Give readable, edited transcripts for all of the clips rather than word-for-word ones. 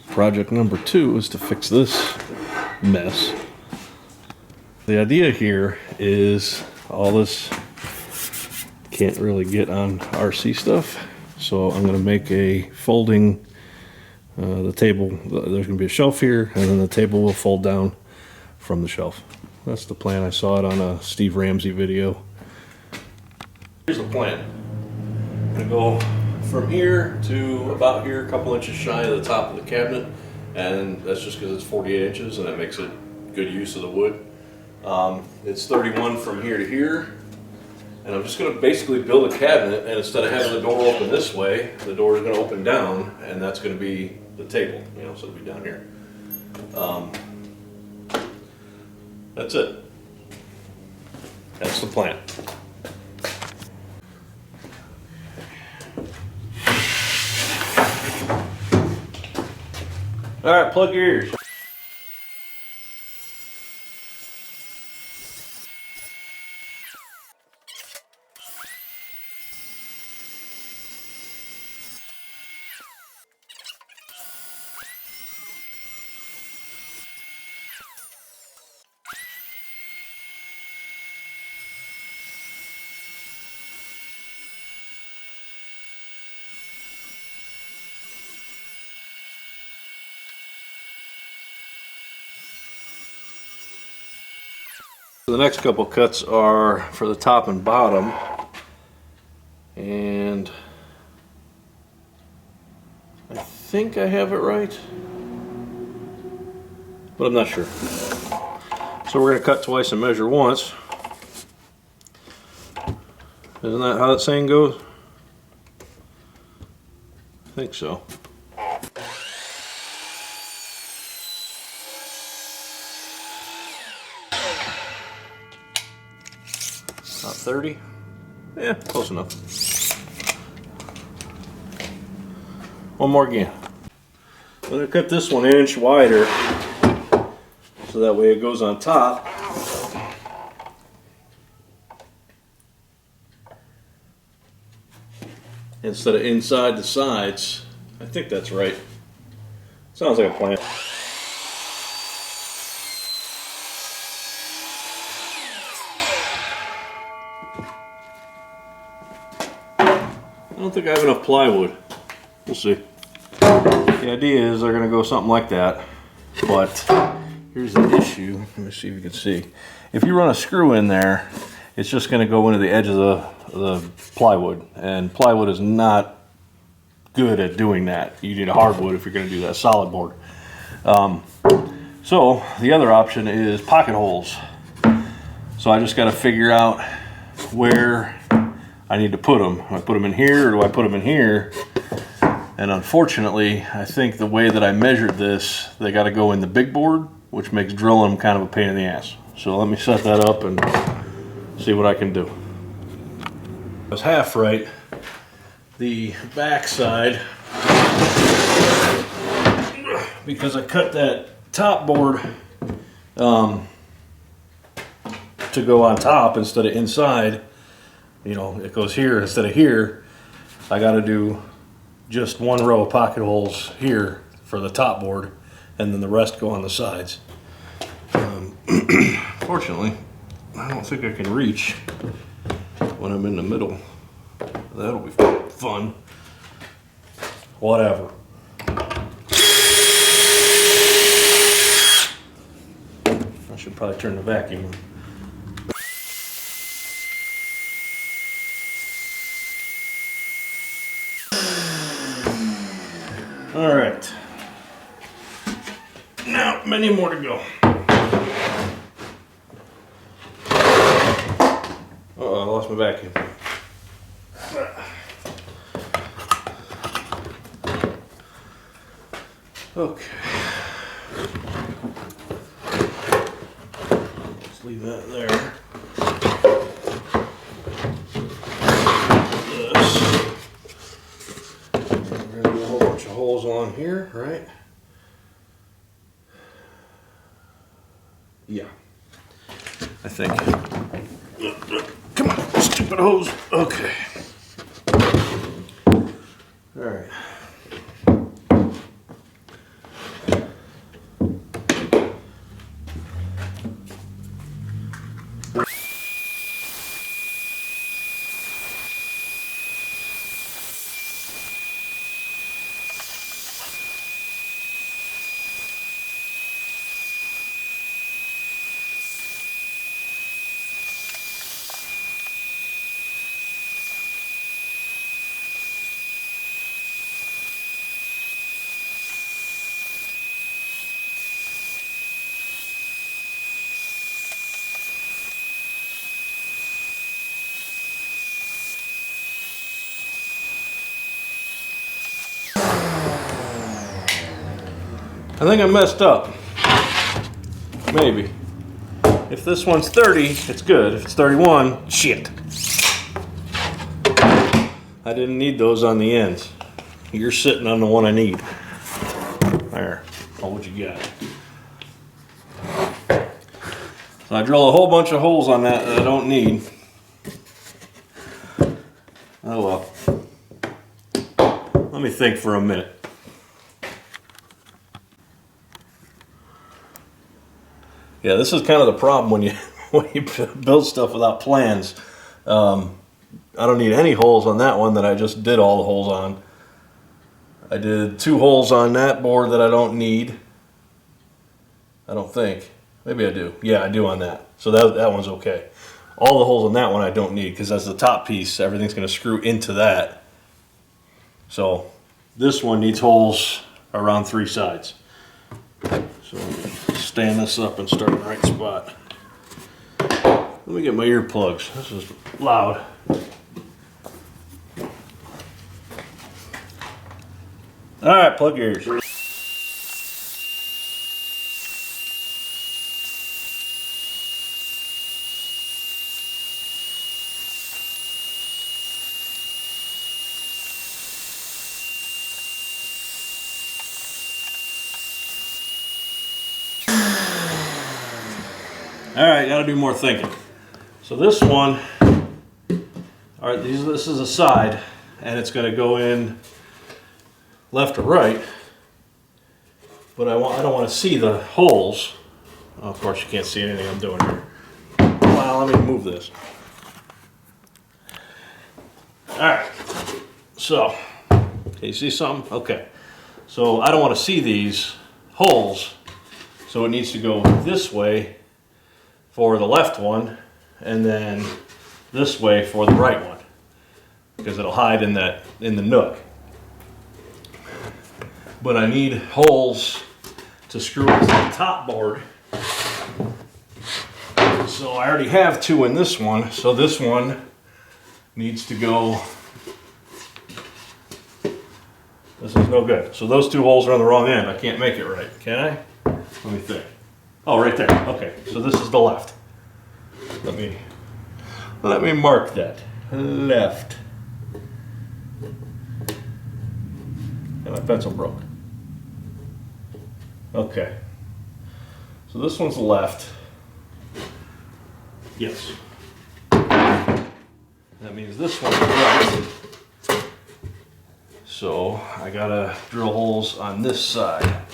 Project number 2 is to fix this mess. The idea here is all this can't really get on RC stuff, so I'm going to make a folding, the table, there's going to be a shelf here, and then the table will fold down from the shelf. That's the plan. I saw it on a Steve Ramsey video. Here's the plan. I'm going to go from here to about here, a couple inches shy of the top of the cabinet, and that's just because it's 48 inches and that makes it good use of the wood. It's 31 from here to here, and I'm just going to basically build a cabinet, and instead of having the door open this way, the door is going to open down, and that's going to be the table, you know, so it'll be down here. That's it. That's the plan. All right, plug your ears. The next couple cuts are for the top and bottom, and I think I have it right, but I'm not sure. So we're going to cut twice and measure once. Isn't that how that saying goes? I think so. About 30? Yeah, close enough. One more again. I'm going to cut this one an inch wider so that way it goes on top. Instead of inside the sides. I think that's right. Sounds like a plan. I don't think I have enough plywood. We'll see. The idea is they're going to go something like that, but here's the issue. Let me see if you can see. If you run a screw in there, it's just going to go into the edge of the plywood, and plywood is not good at doing that. You need a hardwood if you're going to do that, solid board. So the other option is pocket holes. So I just got to figure out where I need to put them. Do I put them in here or do I put them in here? And unfortunately, I think the way that I measured this, they got to go in the big board, which makes drilling them kind of a pain in the ass. So let me set that up and see what I can do. I was half right. The back side, because I cut that top board to go on top instead of inside, you know, it goes here instead of here. I got to do just one row of pocket holes here for the top board, and then the rest go on the sides. Fortunately, I don't think I can reach when I'm in the middle. That'll be fun. Whatever. I should probably turn the vacuum. All right. Now, many more to go. Uh-oh, I lost my vacuum. Okay. Let's leave that there. We're gonna do a whole bunch of holes on here, right? Yeah. I think. Come on, stupid hose. Okay. All right. I think I messed up. Maybe. If this one's 30, it's good. If it's 31, shit. I didn't need those on the ends. You're sitting on the one I need. There. Oh, what you got? So I drilled a whole bunch of holes on that I don't need. Oh well. Let me think for a minute. Yeah, this is kind of the problem when you build stuff without plans. I don't need any holes on that one that I just did all the holes on. I did 2 holes on that board that I don't need. I don't think. Maybe I do. Yeah, I do on that. So that one's okay. All the holes on that one I don't need because that's the top piece. Everything's going to screw into that. So this one needs holes around 3 sides. So stand this up and start in the right spot. Let me get my earplugs. This is loud. All right, plug your ears. All right, gotta do more thinking. So this one, all right, this is a side, and it's gonna go in left or right, but I don't want to see the holes. Oh, of course, you can't see anything I'm doing here. Well, let me move this. All right, so can you see something? Okay, so I don't want to see these holes, so it needs to go this way for the left one, and then this way for the right one, because it'll hide in the nook. But I need holes to screw into the top board. So I already have 2 in this one, so this one needs to go. This is no good. So those 2 holes are on the wrong end. I can't make it right, can I? Let me think. Oh, right there. Okay, so this is the left. Let me mark that. Left. And my pencil broke. Okay. So this one's left. Yes. That means this one's right. So I gotta drill holes on this side.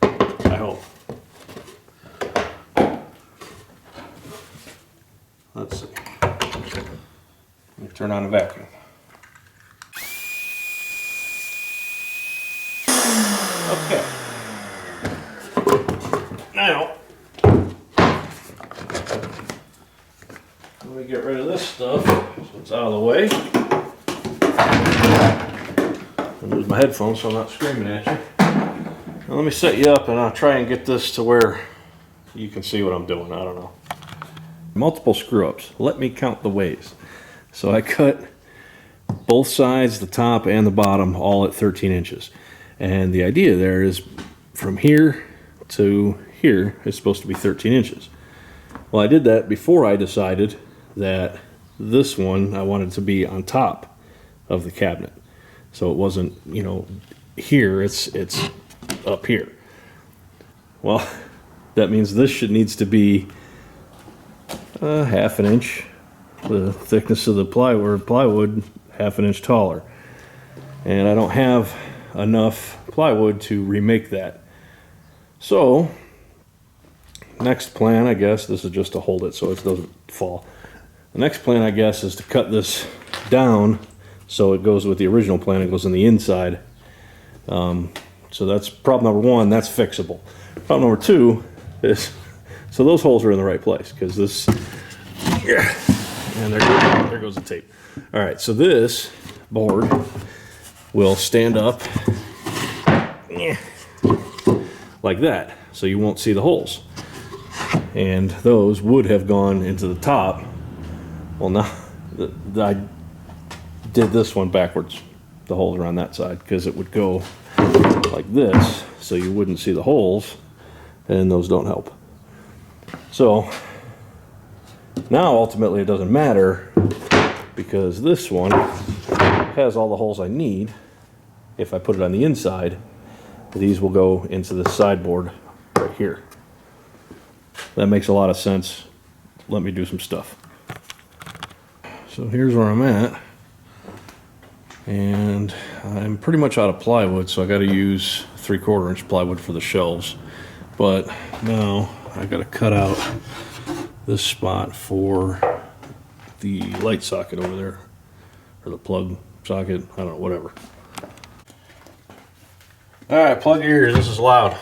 I hope. Let's see. Let me turn on the vacuum. Okay. Now, let me get rid of this stuff so it's out of the way. I'll lose my headphones so I'm not screaming at you. Now let me set you up and I'll try and get this to where you can see what I'm doing. I don't know. Multiple screw ups. Let me count the ways. So I cut both sides, the top and the bottom, all at 13 inches. And the idea there is from here to here is supposed to be 13 inches. Well, I did that before I decided that this one I wanted to be on top of the cabinet. So it wasn't, here, it's up here. Well, that means this needs to be half an inch, the thickness of the plywood half an inch taller. And I don't have enough plywood to remake that. So next plan, I guess, this is just to hold it so it doesn't fall. The next plan, I guess, is to cut this down so it goes with the original plan. It goes on the inside. So that's problem number 1. That's fixable. Problem number 2 is, so those holes are in the right place because this, yeah, and there goes the tape. All right, so this board will stand up like that, so you won't see the holes. And those would have gone into the top. Well, now I did this one backwards. The holes are on that side because it would go like this so you wouldn't see the holes, and those don't help. So now ultimately it doesn't matter because this one has all the holes I need. If I put it on the inside, these will go into the sideboard right here. That makes a lot of sense. Let me do some stuff. So here's where I'm at, and I'm pretty much out of plywood, so I got to use 3/4 inch plywood for the shelves. But now I got to cut out this spot for the light socket over there, or the plug socket, I don't know, whatever. All right, plug your ears, this is loud.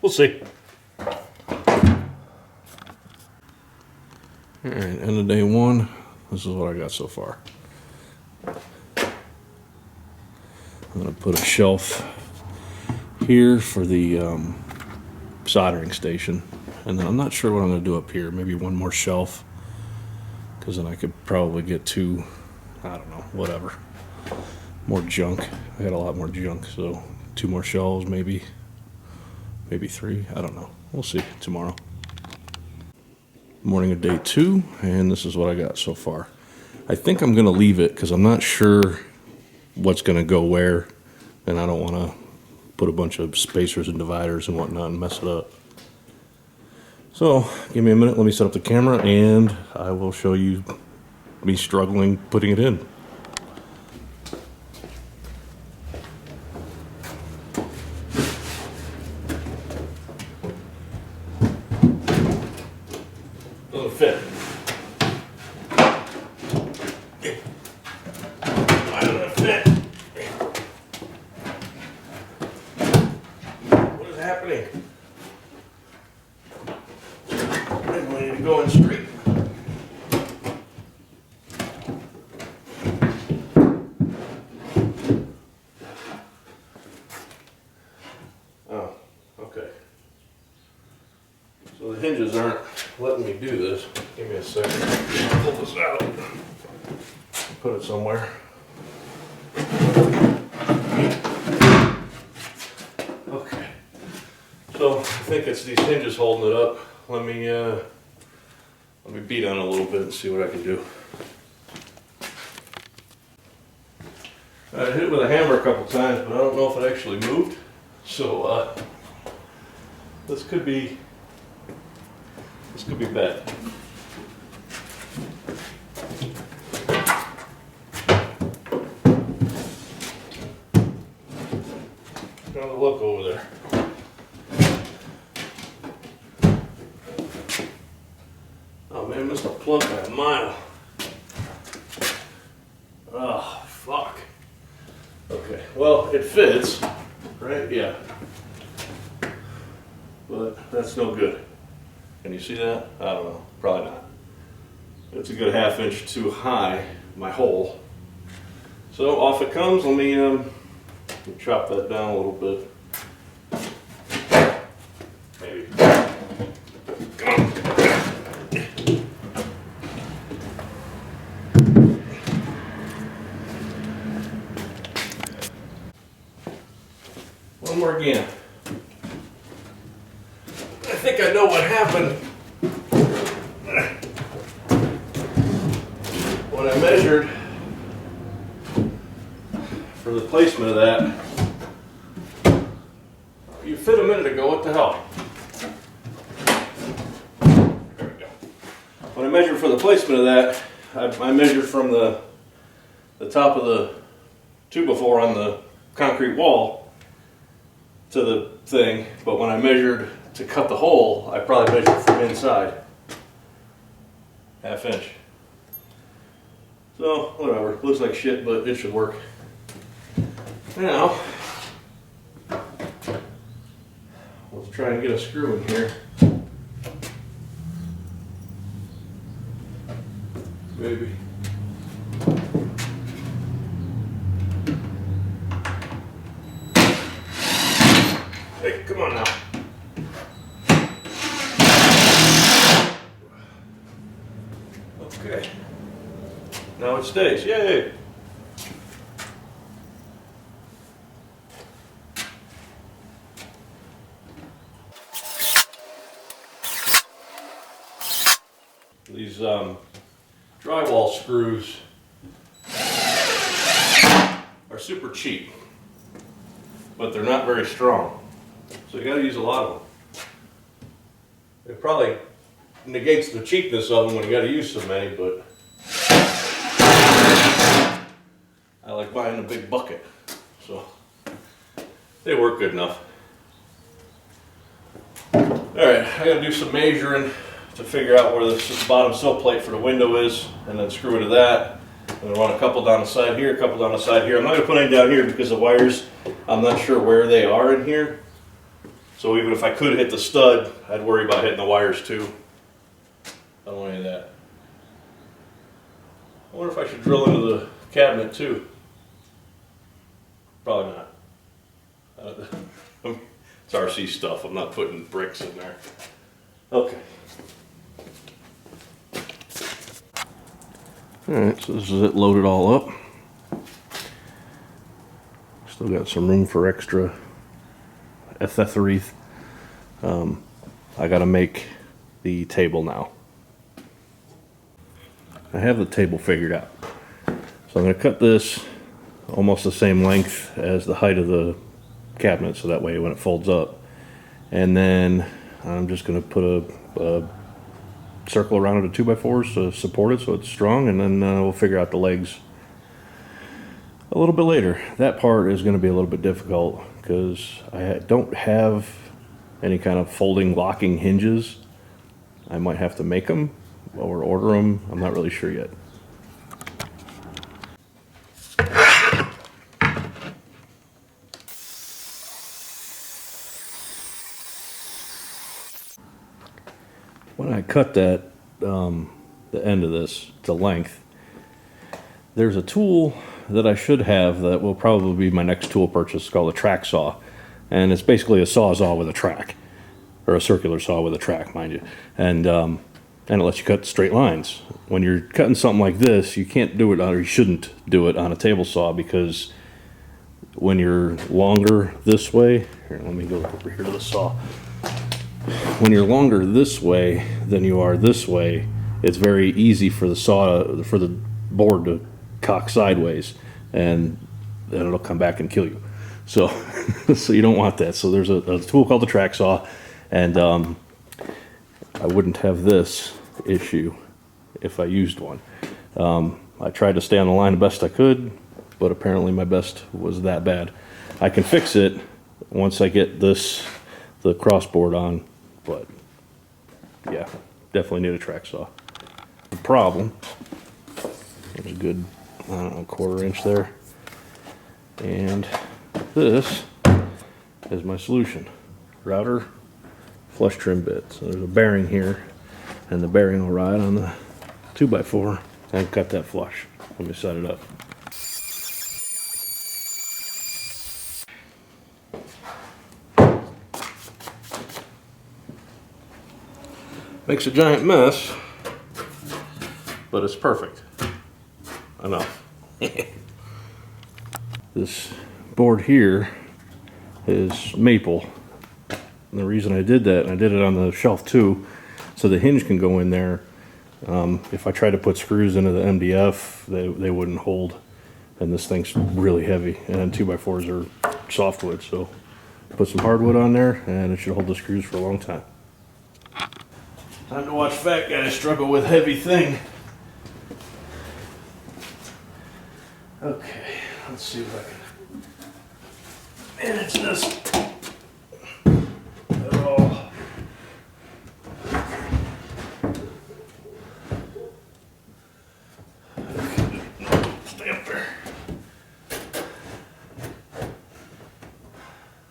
We'll see. All right, end of day one. This is what I got so far. I'm gonna put a shelf here for the soldering station, and then I'm not sure what I'm gonna do up here. Maybe one more shelf, because then I could probably get two, I don't know, whatever, more junk. I got a lot more junk, so 2 more shelves, maybe 3, I don't know. We'll see tomorrow. Morning of day 2, and this is what I got so far. I think I'm gonna leave it because I'm not sure what's gonna go where, and I don't wanna put a bunch of spacers and dividers and whatnot and mess it up. So give me a minute, let me set up the camera, and I will show you me struggling putting it in. Doesn't fit. Why doesn't it fit? What is happening? I need to go in straight. Oh, okay. So the hinges aren't letting me do this. Give me a second. I'll pull this out. Put it somewhere. Okay. So I think it's these hinges holding it up. Let me beat on it a little bit and see what I can do. I hit it with a hammer a couple times, but I don't know if it actually moved. So this could be bad. Another look over there. Oh man, I missed a plug by a mile. Oh, fuck. Okay, well, it fits, right? Yeah. But that's no good. Can you see that? I don't know, probably not. It's a good 1/2 inch too high, my hole. So off it comes. Let me chop that down a little bit. Maybe. Come on. One more again. I think I know what happened when I measured for the placement of that. You fit a minute ago, what the hell? There we go. When I measured for the placement of that, I measured from the top of the 2x4 on the concrete wall to the thing, but when I measured to cut the hole, I probably measured from inside. 1/2 inch. So, whatever. Looks like shit, but it should work. Now, let's try and get a screw in here. Maybe. Hey, come on now. Okay. Now it stays. Yay! These drywall screws are super cheap, but they're not very strong. So you gotta use a lot of them. It probably negates the cheapness of them when you gotta use so many, but I like buying a big bucket, so they work good enough. Alright, I gotta do some measuring to figure out where the bottom sill plate for the window is, and then screw it to that. I'm going to run a couple down the side here, a couple down the side here. I'm not going to put any down here because the wires, I'm not sure where they are in here. So even if I could hit the stud, I'd worry about hitting the wires too. I don't want any of that. I wonder if I should drill into the cabinet too. Probably not. It's RC stuff. I'm not putting bricks in there. Okay. Alright, so this is it loaded all up. Still got some room for extra accessories. I gotta make the table now. I have the table figured out. So I'm gonna cut this almost the same length as the height of the cabinet, so that way when it folds up. And then I'm just gonna put a circle around it, a 2x4s to support it so it's strong, and then we'll figure out the legs a little bit later. That part is going to be a little bit difficult because I don't have any kind of folding locking hinges. I might have to make them or order them. I'm not really sure yet. When I cut that, the end of this to length, there's a tool that I should have that will probably be my next tool purchase called a track saw. And it's basically a sawzall with a track, or a circular saw with a track, mind you. And it lets you cut straight lines. When you're cutting something like this, you can't do it, or you shouldn't do it on a table saw, because when you're longer this way, here, let me go over here to the saw. When you're longer this way than you are this way, it's very easy for the board to cock sideways, and then it'll come back and kill you. So, so you don't want that. So there's a tool called the track saw, and I wouldn't have this issue if I used one. I tried to stay on the line the best I could, but apparently my best was that bad. I can fix it once I get the crossboard on. But yeah, definitely need a track saw. The problem, a good, I don't know, 1/4 inch there. And this is my solution. Router flush trim bit. So there's a bearing here, and the bearing will ride on the 2x4 and cut that flush. Let me set it up. Makes a giant mess, but it's perfect. Enough. This board here is maple. And the reason I did that, and I did it on the shelf too, so the hinge can go in there. If I try to put screws into the MDF, they wouldn't hold. And this thing's really heavy, and 2x4s are softwood, so put some hardwood on there, and it should hold the screws for a long time. Time to watch fat guys struggle with heavy thing. Okay, let's see if I can manage this at all. Okay, stay up there.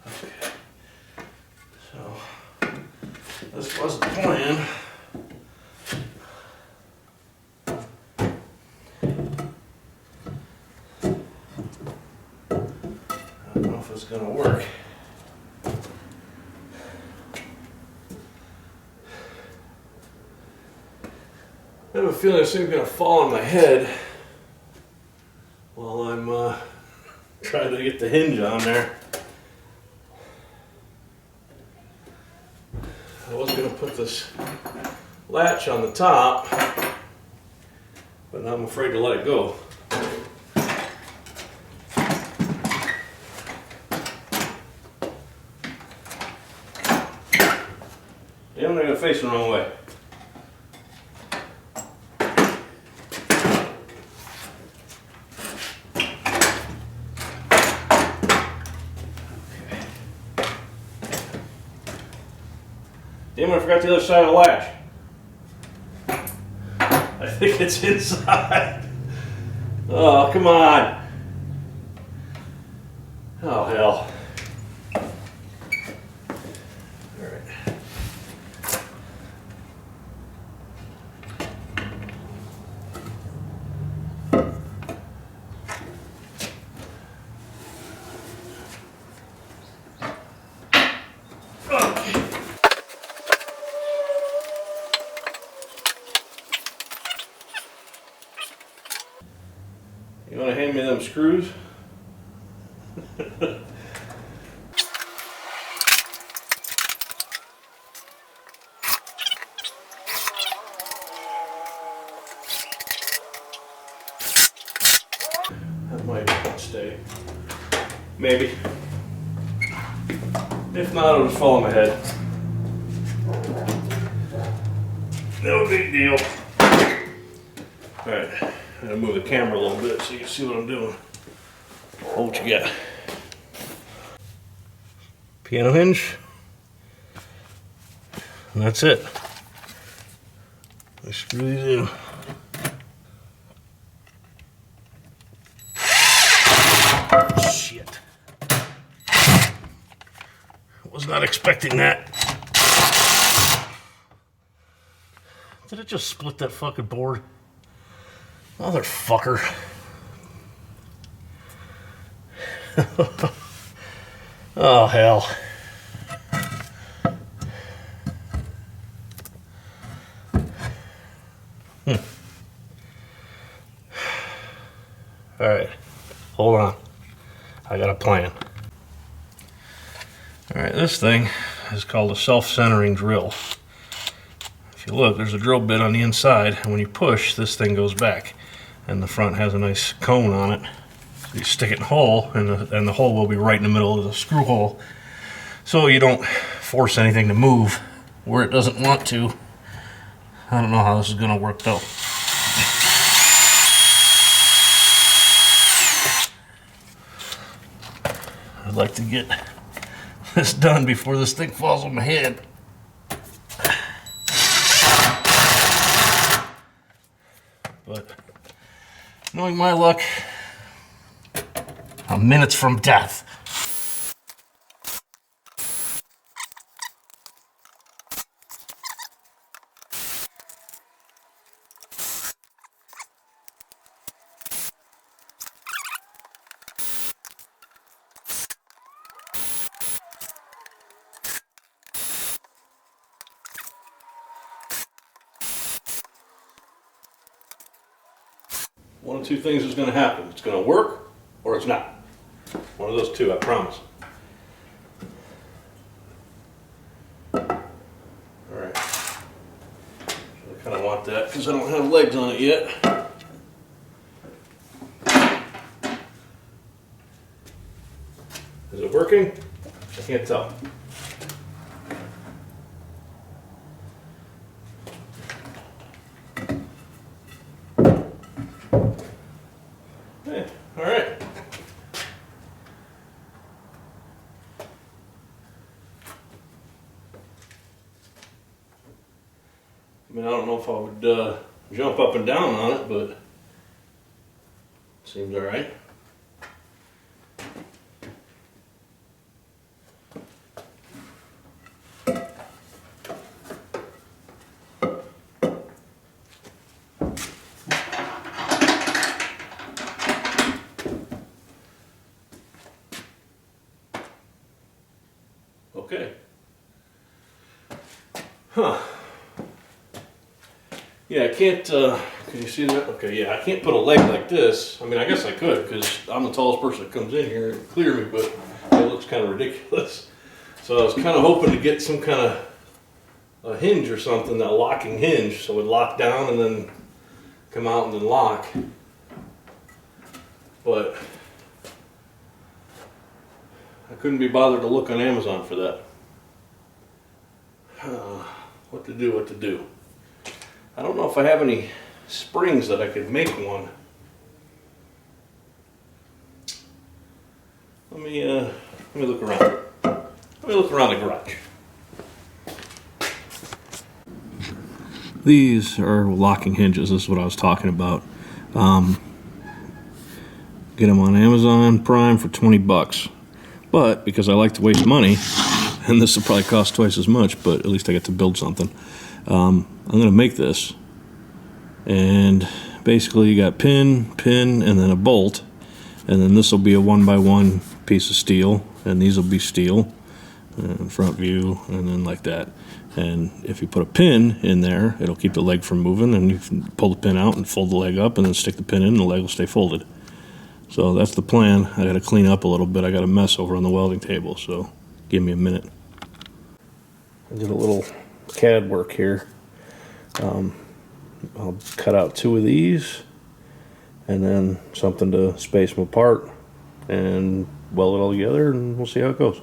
Okay, so this was the plan. It's gonna work. I have a feeling this thing's gonna fall on my head while I'm trying to get the hinge on there. I was gonna put this latch on the top, but now I'm afraid to let it go. Damn, they're gonna face the wrong way. Damn, I forgot the other side of the latch. I think it's inside. Oh, come on. Oh, hell. All right. Okay. You want to hand me them screws? That might stay. Maybe. If not, it'll just fall on my head. No big deal. Alright, I'm gonna move the camera a little bit so you can see what I'm doing. Oh, what you got? Piano hinge. And that's it. I screw these in. Shit. Was not expecting that. Did it just split that fucking board? Motherfucker. Oh, hell. All right, hold on. I got a plan. All right, this thing is called a self-centering drill. If you look, there's a drill bit on the inside, and when you push, this thing goes back. And the front has a nice cone on it. So you stick it in the hole, and the hole will be right in the middle of the screw hole. So you don't force anything to move where it doesn't want to. I don't know how this is gonna work though. I'd like to get this done before this thing falls on my head. But knowing my luck, I'm minutes from death. One of two things is going to happen. It's going to work or it's not. One of those two, I promise. Alright. I kind of want that because I don't have legs on it yet. Is it working? I can't tell. All right. I mean, I don't know if I would jump up and down on it, but it seems all right. Okay. Huh. Yeah, I can't, can you see that? Okay, yeah, I can't put a leg like this. I mean, I guess I could, because I'm the tallest person that comes in here and clear me, but it looks kind of ridiculous. So I was kind of hoping to get some kind of a hinge or something, a locking hinge, so it would lock down and then come out and then lock. But I couldn't be bothered to look on Amazon for that. What to do. I don't know if I have any springs that I could make one. Let me look around. Let me look around the garage. These are locking hinges. This is what I was talking about. Get them on Amazon Prime for 20 bucks. But because I like to waste money, and this will probably cost twice as much, but at least I get to build something. I'm going to make this. And basically you got pin, and then a bolt. And then this will be a 1x1 piece of steel. And these will be steel. Front view, and then like that. And if you put a pin in there, it'll keep the leg from moving. And you can pull the pin out and fold the leg up and then stick the pin in and the leg will stay folded. So that's the plan. I got to clean up a little bit. I got a mess over on the welding table, so give me a minute. I did a little CAD work here. I'll cut out 2 of these and then something to space them apart and weld it all together, and we'll see how it goes.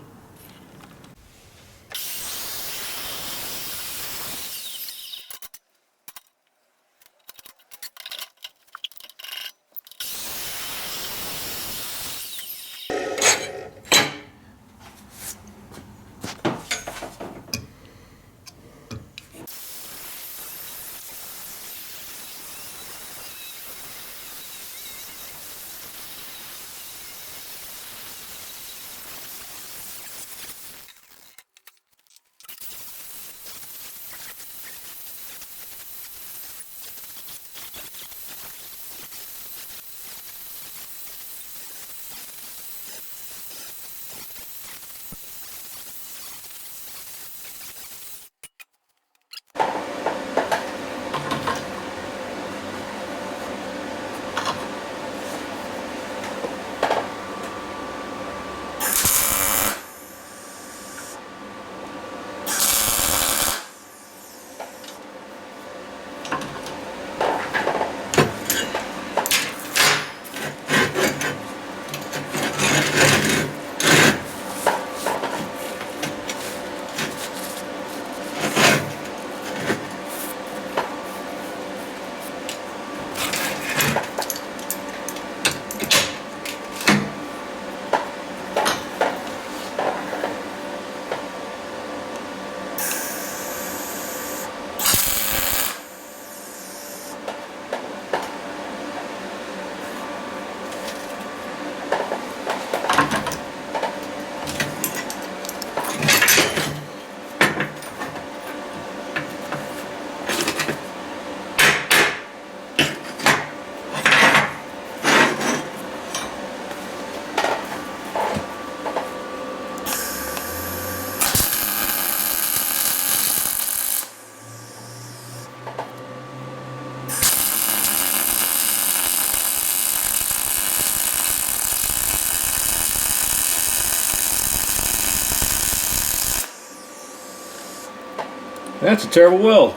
That's a terrible weld.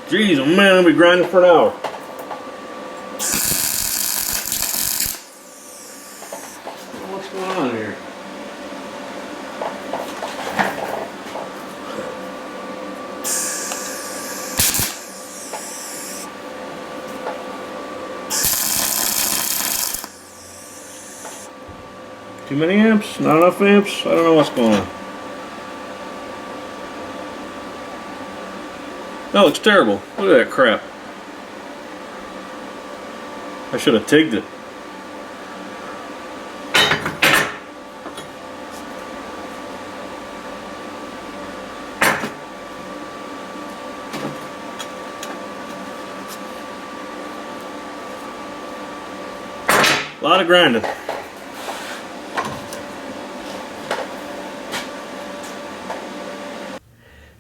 Jeez, oh man, I'll be grinding for an hour. What's going on here? Too many amps? Not enough amps? I don't know what's going on. That looks terrible. Look at that crap. I should have tigged it. A lot of grinding.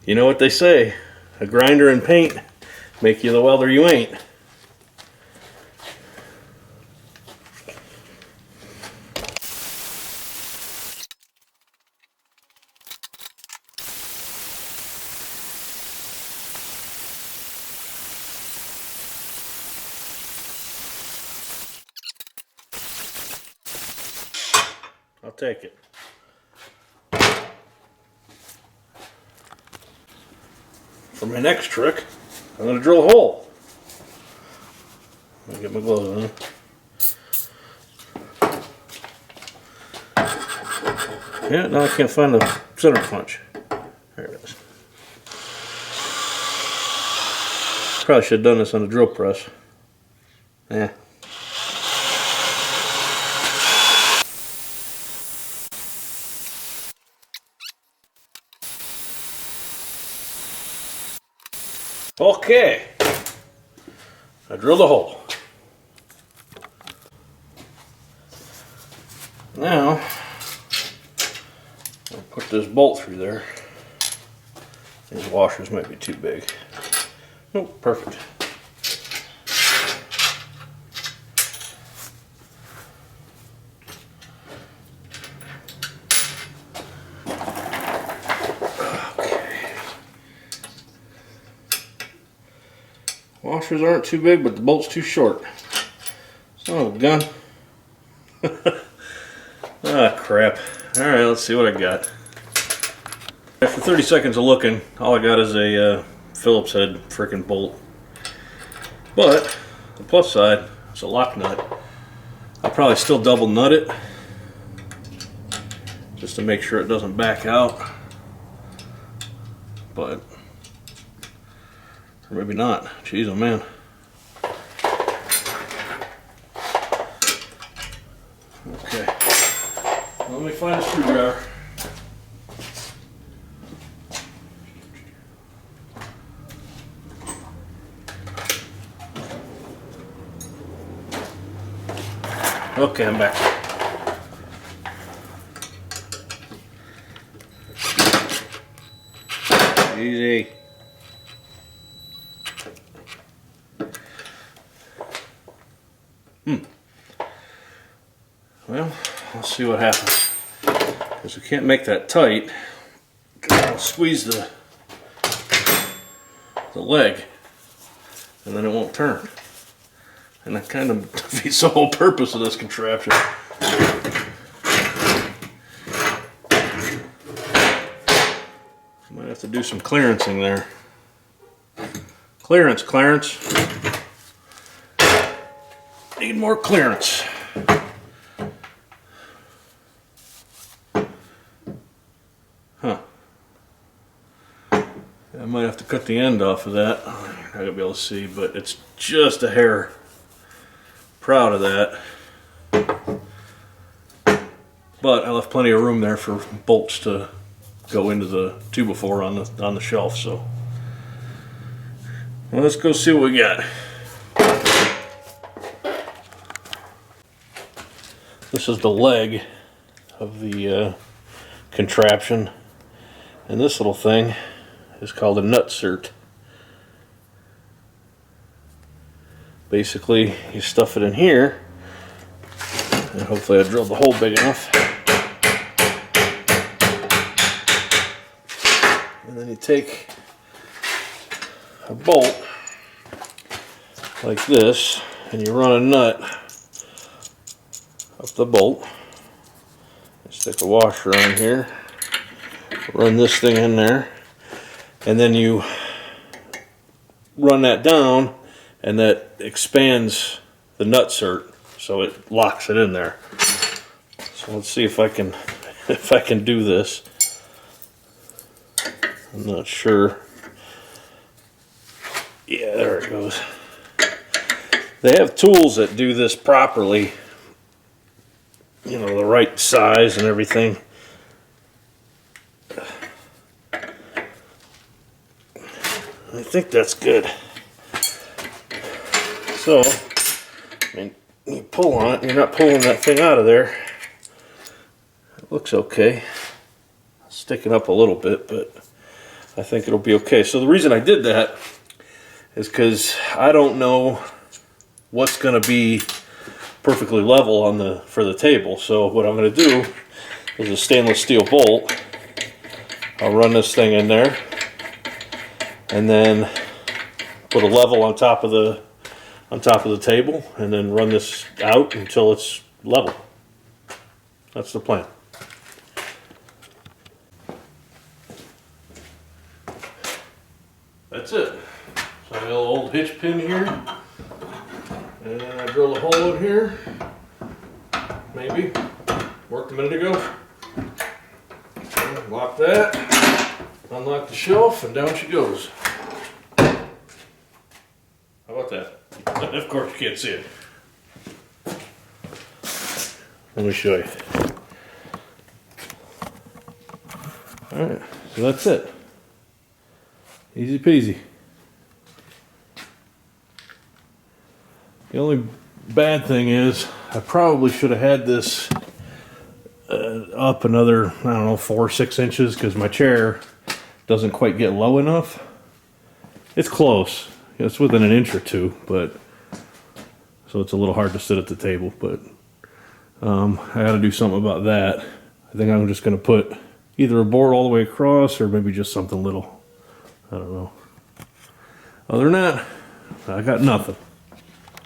You know what they say, a grinder and paint make you the welder you ain't. I'll take it. For my next trick, I'm going to drill a hole. Let me get my gloves on. Yeah, now I can't find the center punch. There it is. Probably should have done this on the drill press. Yeah. Okay, I drilled a hole. Now, I'll put this bolt through there. These washers might be too big. Nope, perfect. Washers aren't too big, but the bolt's too short. Son of a gun. Ah, crap. Alright, let's see what I got. After 30 seconds of looking, all I got is a Phillips head frickin' bolt. But, the plus side, it's a lock nut. I'll probably still double nut it, just to make sure it doesn't back out. But, or maybe not. Jeez, oh man. Okay. Let me find a screwdriver. Okay, I'm back. Easy. Well, let's see what happens. Because we can't make that tight. I'll squeeze the leg, and then it won't turn. And that kind of defeats the whole purpose of this contraption. Might have to do some clearancing there. Clearance, Clarence. Need more clearance. Huh. I might have to cut the end off of that. I'm not gonna be able to see, but it's just a hair. Proud of that. But I left plenty of room there for bolts to go into the 2x4 on the shelf, so well, let's go see what we got. This is the leg of the contraption, and this little thing is called a nut cert. Basically, you stuff it in here, and hopefully I drilled the hole big enough. And then you take a bolt like this, and you run a nut up the bolt. Stick a washer on here, run this thing in there, and then you run that down, and that expands the nut cert, so it locks it in there. So let's see if I can do this. I'm not sure. Yeah, there it goes. They have tools that do this properly, you know, the right size and everything. I think that's good. So, I mean, you pull on it, and you're not pulling that thing out of there. It looks okay. Sticking up a little bit, but I think it'll be okay. So the reason I did that is because I don't know what's going to be perfectly level on for the table. So what I'm going to do is a stainless steel bolt. I'll run this thing in there, and then put a level on top of the table, and then run this out until it's level. That's the plan. That's it. So I got a little old hitch pin here, and I drilled a hole in here. Maybe worked a minute ago. Lock that, unlock the shelf, and down she goes. How about that? Of course you can't see it. Let me show you. Alright, so that's it. Easy peasy. The only bad thing is I probably should have had this up another, I don't know, 4 or 6 inches, because my chair doesn't quite get low enough. It's close. It's within an inch or two, but so it's a little hard to sit at the table, but I got to do something about that. I think I'm just going to put either a board all the way across or maybe just something little. I don't know. Other than that, I got nothing.